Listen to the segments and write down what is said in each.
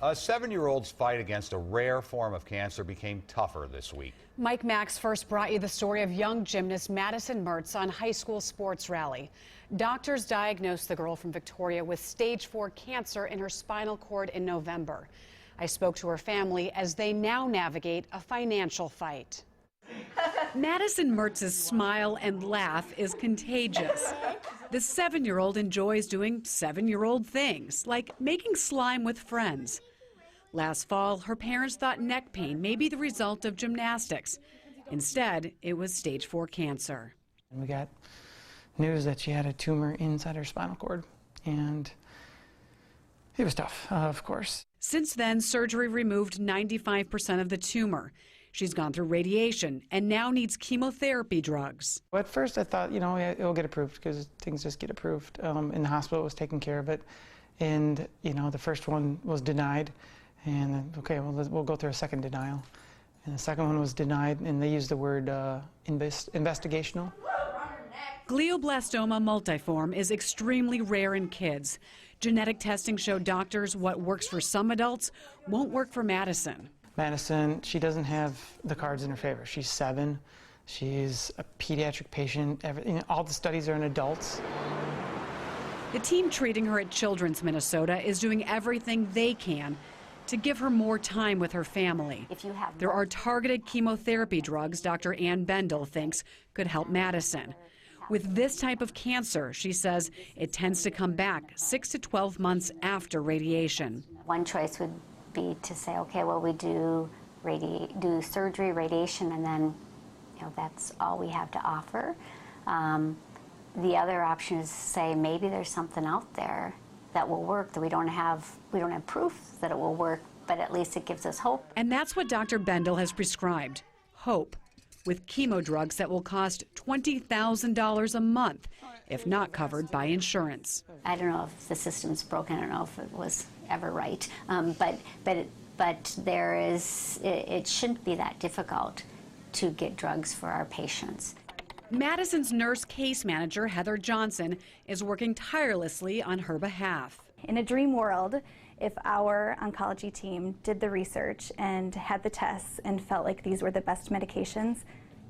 A 7-year-old's fight against a rare form of cancer became tougher this week. Mike Max first brought you the story of young gymnast Madison Mertz on high school sports rally. Doctors diagnosed the girl from Victoria with stage 4 cancer in her spinal cord in November. I spoke to her family as they now navigate a financial fight. Madison Mertz's smile and laugh is contagious. The 7-year-old enjoys doing 7-year-old things, like making slime with friends. Last fall, her parents thought neck pain may be the result of gymnastics. Instead, it was stage 4 cancer. We got news that she had a tumor inside her spinal cord, and it was tough, of course. Since then, surgery removed 95% of the tumor. She's gone through radiation and now needs chemotherapy drugs. At first I thought, it'll get approved because things just get approved. In the hospital, it was taking care of it. And, the first one was denied. And then, okay, well, we'll go through a second denial. And the second one was denied, and they used the word investigational. Glioblastoma multiforme is extremely rare in kids. Genetic testing showed doctors what works for some adults won't work for Madison. Madison, she doesn't have the cards in her favor. She's 7. She's a pediatric patient. All the studies are in adults. The team treating her at Children's Minnesota is doing everything they can to give her more time with her family. There are targeted chemotherapy drugs Dr. Ann Bendel thinks could help Madison. With this type of cancer, she says it tends to come back 6 to 12 months after radiation. One choice would be to say, okay, well, we do surgery, radiation, and then that's all we have to offer. The other option is to say maybe there's something out there that will work that we don't have proof that it will work, but at least it gives us hope. And that's what Dr. Bendel has prescribed, hope, with chemo drugs that will cost $20,000 a month if not covered by insurance. I don't know if the system's broken. I don't know if it was ever right, but it shouldn't be that difficult to get drugs for our patients. Madison's nurse case manager, Heather Johnson, is working tirelessly on her behalf. In a dream world, if our oncology team did the research and had the tests and felt like these were the best medications,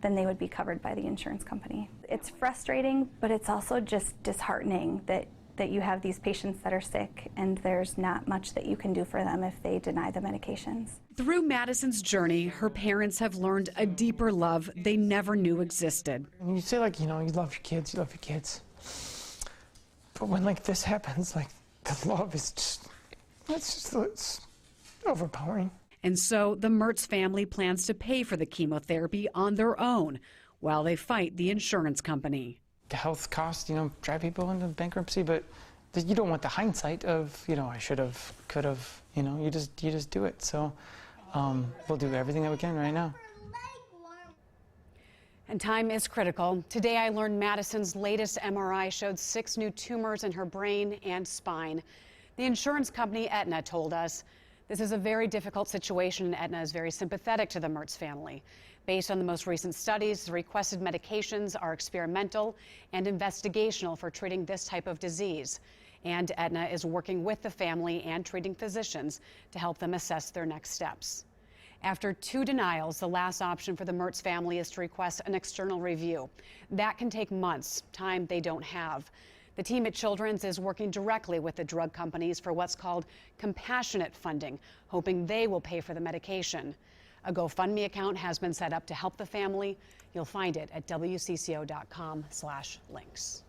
then they would be covered by the insurance company. It's frustrating, but it's also just disheartening that you have these patients that are sick and there's not much that you can do for them if they deny the medications. Through Madison's journey, her parents have learned a deeper love they never knew existed. And you say, you love your kids, But when, this happens, the love is it's overpowering. And so the Mertz family plans to pay for the chemotherapy on their own while they fight the insurance company. The health costs, drive people into bankruptcy, but you don't want the hindsight of, I should have, could have, you just do it. So we'll do everything that we can right now. And time is critical. Today I learned Madison's latest MRI showed 6 new tumors in her brain and spine. The insurance company Aetna told us this is a very difficult situation, and Aetna is very sympathetic to the Mertz family. Based on the most recent studies, the requested medications are experimental and investigational for treating this type of disease. And Aetna is working with the family and treating physicians to help them assess their next steps. After 2 denials, the last option for the Mertz family is to request an external review. That can take months, time they don't have. The team at Children's is working directly with the drug companies for what's called compassionate funding, hoping they will pay for the medication. A GoFundMe account has been set up to help the family. You'll find it at WCCO.com/links.